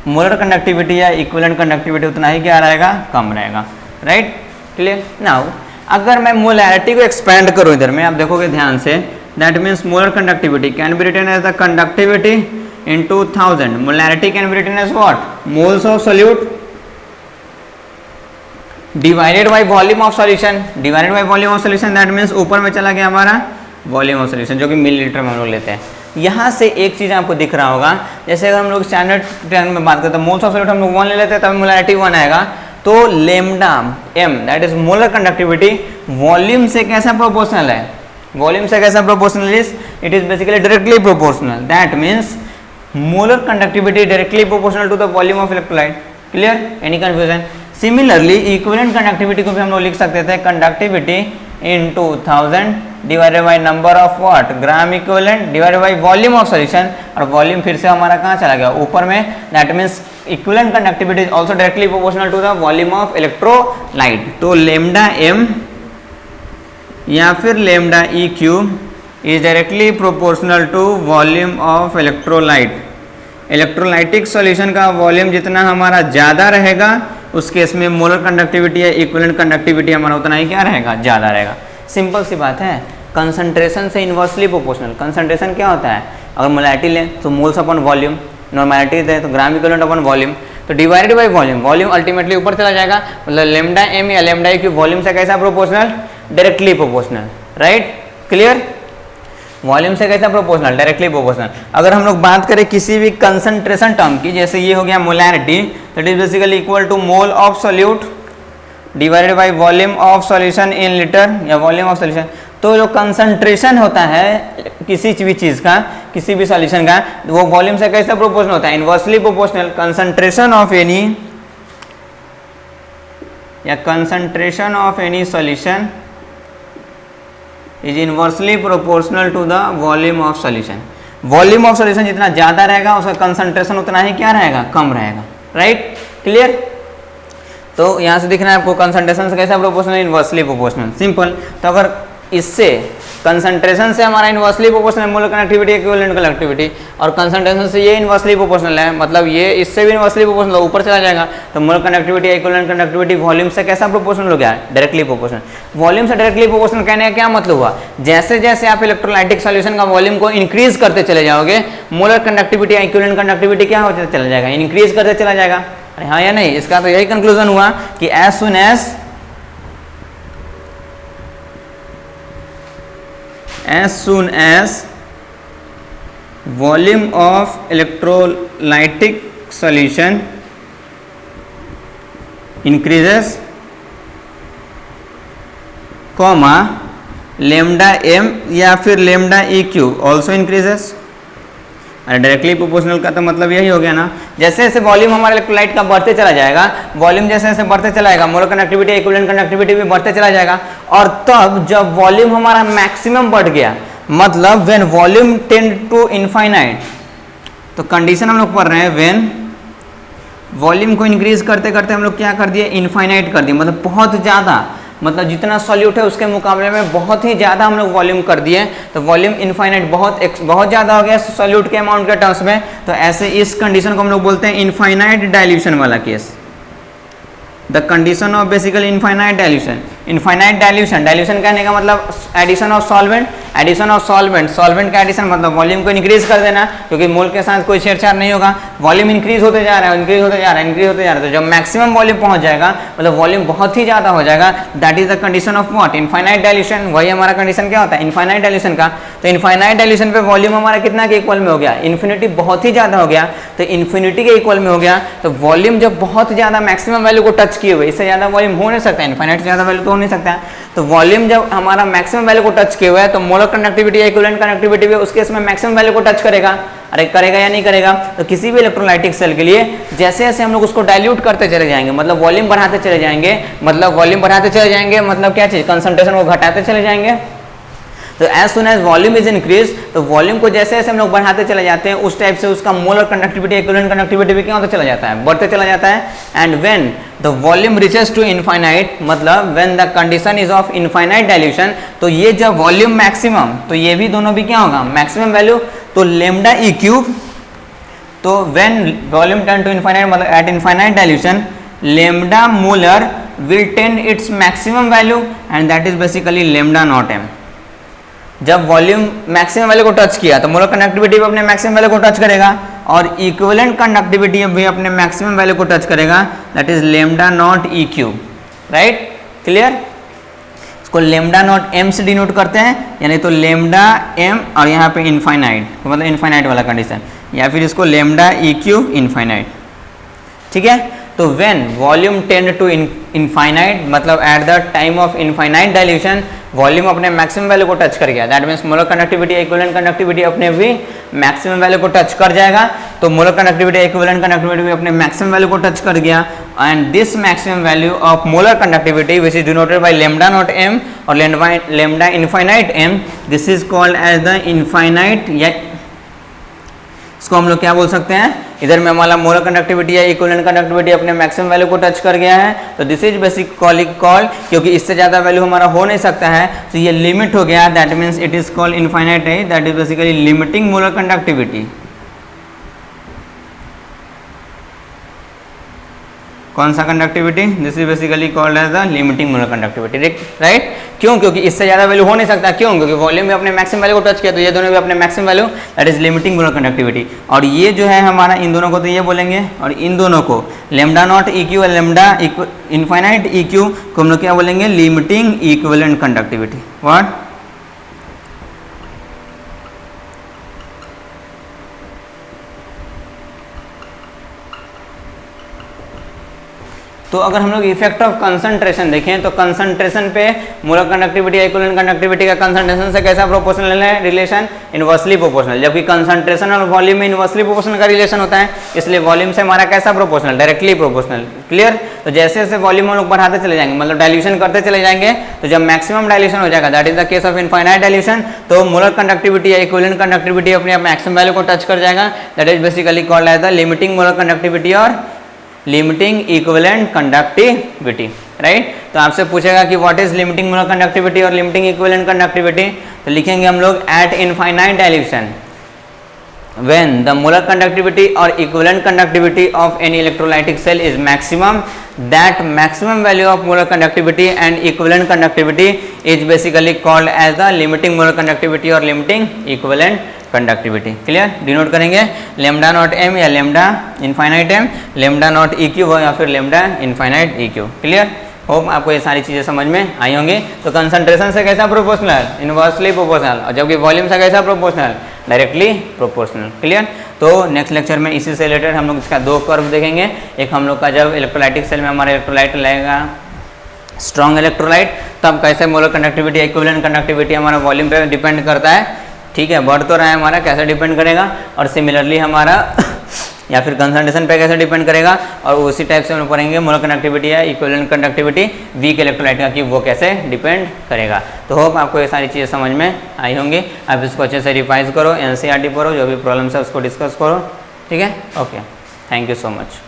मोलर कंडक्टिविटी या इक्विवेलेंट कंडक्टिविटी उतना ही क्या रहेगा, कम रहेगा। Right, clear. नाउ अगर मैं मोलैरिटी को एक्सपेंड करूं इधर में, आप देखोगे ध्यान से, that means molar conductivity can be written as the conductivity into 1000। Molarity can be written as what, moles of solute divided by volume of solution, divided by volume of solution. That means ऊपर में चला गया हमारा volume of solution जो कि millilitre में हम लोग लेते हैं। यहाँ से एक चीज़ आपको दिख रहा होगा, जैसे अगर हम लोग स्टैंडर्ड टर्म में बात करते हैं मोल्स ऑफ सॉल्यूट हम लोग 1 ले लेते हैं तब मोलैरिटी 1 आएगा। तो lambda m that is molar conductivity volume से कैसा प्रोपोर्शनल है, वॉल्यूम से कैसा proportional is, it is basically directly proportional. That means molar conductivity directly proportional to the volume of electrolyte. Clear, any confusion. Similarly equivalent conductivity को भी हम लोग लिख सकते थे conductivity into 1000 divided by number of what, gram equivalent divided by volume of solution, और volume फिर से हमारा कहाँ चला गया, ऊपर में। That means equivalent conductivity is also directly proportional to the volume of electrolyte. तो लेमडा एम या फिर lambda E cube is directly proportional to volume of electrolyte. Electrolytic solution का वॉल्यूम जितना हमारा ज़्यादा रहेगा उस केस में मोलर कंडक्टिविटी या इक्विवेलेंट कंडक्टिविटी हमारा उतना ही क्या रहेगा, ज़्यादा रहेगा। सिंपल सी बात है, कंसंट्रेशन से इन्वर्सली प्रोपोर्शनल। कंसंट्रेशन क्या होता है, अगर मोलैरिटी लें तो मोल्स अपॉन वॉल्यूम, नॉर्मेलिटी दें तो ग्राम इक्विवेलेंट अपॉन वॉल्यूम, तो divided by volume, volume ultimately ऊपर चला जाएगा। मतलब लेमडा एम या लेमडा ई क्यूब वॉल्यूम से कैसा proportional, directly proportional. Right, clear. Volume से कैसा प्रोपोर्शनल, डायरेक्टली प्रोपोर्शनल। अगर हम लोग बात करें किसी भी कंसंट्रेशन टर्म की, जैसे ये हो गया molarity, that is basically equal to mole of solute divided by volume of solution in litre या वॉल्यूम ऑफ सॉल्यूशन। तो जो कंसंट्रेशन होता है किसी भी चीज़ का, किसी भी सॉल्यूशन का, वो वॉल्यूम से कैसा प्रोपोर्शनल होता है, inversely proportional. Concentration of any या concentration of any solution is inversely proportional to the volume of solution. Volume of solution जितना ज़्यादा रहेगा उसका कंसंट्रेशन उतना ही क्या रहेगा, कम रहेगा। Right, clear. तो यहाँ से दिख रहा है आपको कंसंट्रेशन से कैसा प्रोपोर्शनल, इनवर्सली प्रोपोर्शनल। सिंपल। तो अगर इससे कंसंट्रेशन से हमारा inversely proportional molar connectivity equivalent connectivity, और कंसंट्रेशन से ये इनवर्सली प्रोपोर्शनल है, मतलब ये इससे भी इनवर्सली प्रोपोर्शनल ऊपर चला जाएगा। तो molar connectivity equivalent connectivity volume से कैसा प्रोपोर्शनल हो गया, डायरेक्टली प्रोपोर्शनल। वॉल्यूम से डायरेक्टली प्रोपोर्शनल कहने का क्या मतलब हुआ, जैसे जैसे आप इलेक्ट्रोलाइटिक सॉल्यूशन का वॉल्यूम को इंक्रीज करते चले जाओगे, मोलर कंडक्टिविटी इक्विवेलेंट कंडक्टिविटी क्या होता चला जाएगा, इंक्रीज करते चला जाएगा। अरे हाँ या नहीं, इसका तो यही कंक्लूजन हुआ कि as soon as volume of electrolytic solution increases, comma lambda m या फिर lambda e cube also increases। अरे डायरेक्टली प्रोपोर्शनल का तो मतलब यही हो गया ना, जैसे जैसे वॉल्यूम हमारे इलेक्ट्रोलाइट का बढ़ते चला जाएगा, वॉल्यूम जैसे जैसे बढ़ते चला जाएगा, मोलर कनेक्टिविटी इक्विवेलेंट कनेक्टिविटी भी बढ़ते चला जाएगा। और तब जब वॉल्यूम हमारा मैक्सिमम बढ़ गया, मतलब when volume tend to infinite, तो कंडीशन हम लोग पढ़ रहे हैं व्हेन वॉल्यूम को इंक्रीज करते करते हम लोग क्या कर दिए, इनफाइनाइट कर दिए, मतलब बहुत ज़्यादा, मतलब जितना सॉल्यूट है उसके मुकाबले में बहुत ही ज़्यादा हम लोग वॉल्यूम कर दिए, तो वॉल्यूम इनफाइनाइट बहुत ज़्यादा हो गया सॉल्यूट के अमाउंट के टर्म्स में। तो ऐसे इस कंडीशन को हम लोग बोलते हैं इनफाइनाइट डाइल्यूशन वाला case, the condition of basically infinite dilution. Infinite dilution, dilution कहने का मतलब addition of solvent addition of solvent, solvent का एडिशन मतलब वॉल्यूम को इंक्रीज कर देना, क्योंकि मोल के साथ कोई छेड़छाड़ नहीं होगा, वॉल्यूम इंक्रीज होते जा रहा है, इंक्रीज होते जा रहा है, इंक्रीज होते जा रहा है, तो जब मैक्सिमम वॉल्यूम पहुंच जाएगा मतलब वॉल्यूम बहुत ही ज्यादा हो जाएगा, that is the condition of what, infinite dilution. वही हमारा कंडीशन क्या होता है, इनफाइनाइट डाइल्यूशन का। तो इनफाइनाइट डाइल्यूशन पे वॉल्यूम हमारा कितना के इक्वल में हो गया, इन्फिनिटी बहुत ही ज्यादा हो गया, तो इन्फिनिटी के इक्वल में हो गया। तो वॉल्यूम जब बहुत ज्यादा मैक्सिमम वैल्यू को टच किए हुए, इससे ज्यादा वॉल्यूम हो नहीं सकता, इनफाइनाइट से ज्यादा वैल्यू तो हो नहीं सकता। तो वॉल्यूम जब हमारा मैक्सिमम वैल्यू को टच किए हुए है, तो मोलर कंडक्टिविटी या इक्विवेलेंट कंडक्टिविटी भी उसके इसमें मैक्सिमम वैल्यू को टच करेगा। अरे करेगा या नहीं करेगा? तो किसी भी इलेक्ट्रोलाइटिक सेल के लिए जैसे जैसे हम लोग उसको डाइल्यूट करते चले जाएंगे, मतलब वॉल्यूम बढ़ाते चले जाएंगे, मतलब वॉल्यूम बढ़ाते चले जाएंगे, मतलब क्या चीज, कंसंट्रेशन को घटाते चले जाएंगे। तो as soon as volume is increase, तो वॉल्यूम को जैसे जैसे हम लोग बढ़ाते चले जाते हैं, उस टाइप से उसका मोलर कंडक्टिविटी इक्विवेलेंट कंडक्टिविटी भी क्या होता चला जाता है, बढ़ते चला जाता है। And when the volume reaches to infinite, मतलब when the condition is of infinite dilution, तो ये जब वॉल्यूम मैक्सिमम, तो ये भी दोनों भी क्या होगा, मैक्सिमम वैल्यू, तो लेमडा ई क्यूब, तो when volume turn to infinite मतलब at infinite dilution, lambda molar will tend its maximum value and that is basically lambda naught M. जब वॉल्यूम मैक्सिमम वैल्यू को टच किया तो मोलर कंडक्टिविटी भी अपने maximum value को touch करेगा, और इक्विवेलेंट कंडक्टिविटी भी अपने मैक्सिमम वैल्यू को टच करेगा, that is lambda naught E cube. Right, clear? इसको लेमडा नॉट एम से डिनोट करते हैं, यानी तो लेमडा एम और यहाँ पे इनफाइनाइट, मतलब इनफाइनाइट वाला कंडीशन, या फिर इसको लेमडा ई क्यूब इनफाइनाइट। ठीक है, तो when volume tend to infinite, मतलब at the time of infinite dilution volume अपने मैक्सिमम वैल्यू को टच कर गया, that means molar conductivity equivalent conductivity अपने भी मैक्सिमम वैल्यू को टच कर जाएगा। तो मोलर कंडक्टिविटी इक्विवेलेंट कंडक्टिविटी भी अपने मैक्सिमम वैल्यू को टच कर गया, and this maximum value of molar conductivity which is denoted by lambda naught M और lambda infinite M, this is called as the infinite, या इसको हम लोग क्या बोल सकते हैं, इधर में हमारा मोलर कंडक्टिविटी या इक्विवेलेंट कंडक्टिविटी अपने मैक्सिमम वैल्यू को टच कर गया है, तो दिस इज बेसिक कॉल्ड, क्योंकि इससे ज़्यादा वैल्यू हमारा हो नहीं सकता है, तो ये लिमिट हो गया, that means it is called infinite है, that is basically limiting molar conductivity. कौन सा conductivity? This is basically called as the limiting molar conductivity. Right, क्यों? क्योंकि इससे ज़्यादा वैल्यू हो नहीं सकता। क्यों? क्योंकि वॉल्यूम में अपने मैक्सिमम वैल्यू को टच किया, तो ये दोनों भी अपने maximum value, that is limiting molar conductivity. और ये जो है हमारा, इन दोनों को तो ये बोलेंगे, और इन दोनों को लेमडा नॉट ई क्यू और लेमडा इनफाइनाइट ई क्यू को हम लोग क्या बोलेंगे, लिमिटिंग इक्विवेलेंट कंडक्टिविटी। व्हाट? तो अगर हम लोग इफेक्ट ऑफ कंसंट्रेशन देखें, तो कंसंट्रेशन पे मोलर कंडक्टिविटी या इक्विवेलेंट कंडक्टिविटी का कंसंट्रेशन से कैसा प्रोपोर्शनल है रिलेशन, इनवर्सली प्रोपोर्शनल, जबकि कंसंट्रेशन और वॉल्यूम में इनवर्सली प्रोपोर्शनल का रिलेशन होता है, इसलिए वॉल्यूम से हमारा कैसा प्रोपोर्शनल, डायरेक्टली प्रोपोर्शनल। क्लियर? तो जैसे जैसे वॉल्यूम हम लोग बढ़ाते चले जाएंगे, मतलब डाइल्यूशन करते चले जाएंगे, तो जब मैक्सिमम डाइल्यूशन हो जाएगा, that is the case of infinite dilution, तो मोलर कंडक्टिविटी या इक्विवेलेंट कंडक्टिविटी अपने मैक्सिमम वैल्यू को टच कर जाएगा, that is basically called as the limiting molar conductivity और लिमिटिंग इक्विवेलेंट कंडक्टिविटी। राइट, तो आपसे पूछेगा कि what is limiting molar conductivity और लिमिटिंग इक्विवेलेंट कंडक्टिविटी, तो लिखेंगे हम लोग at infinite dilution when the molar conductivity or equivalent conductivity of any electrolytic cell is maximum, that maximum value of molar conductivity and equivalent conductivity is basically called as the limiting molar conductivity or limiting equivalent conductivity. Clear? Denote करेंगे lambda naught m या lambda infinite m, lambda naught e q या फिर lambda infinite e q. Clear? Hope आपको ये सारी चीज़ें समझ में आई होंगी। तो कंसंट्रेशन से कैसा प्रोपोर्शनल, इनवर्सली प्रोपोर्शनल, और जबकि वॉल्यूम से कैसा प्रोपोर्शनल, डायरेक्टली प्रोपोर्शनल। क्लियर? तो नेक्स्ट लेक्चर में इसी से रिलेटेड हम लोग इसका दो कर्व देखेंगे। एक हम लोग का जब इलेक्ट्रोलाइटिक सेल में हमारा इलेक्ट्रोलाइट लगेगा स्ट्रॉन्ग इलेक्ट्रोलाइट, तब कैसे मोलर कंडक्टिविटी इक्विवेलेंट कंडक्टिविटी हमारा वॉल्यूम पे डिपेंड करता है। ठीक है, बढ़ तो रहा है हमारा, कैसे डिपेंड करेगा, और सिमिलरली हमारा या फिर कंसंट्रेशन पे कैसे डिपेंड करेगा, और उसी टाइप से हम पढ़ेंगे मोलर कंडक्टिविटी या इक्विवेलेंट कंडक्टिविटी वीक इलेक्ट्रोलाइट का कि वो कैसे डिपेंड करेगा। तो होप आपको ये सारी चीज़ें समझ में आई होंगी। आप इसको अच्छे से रिवाइज करो, एनसीईआरटी पढ़ो, जो भी प्रॉब्लम्स है उसको डिस्कस करो। ठीक है, okay, thank you so much.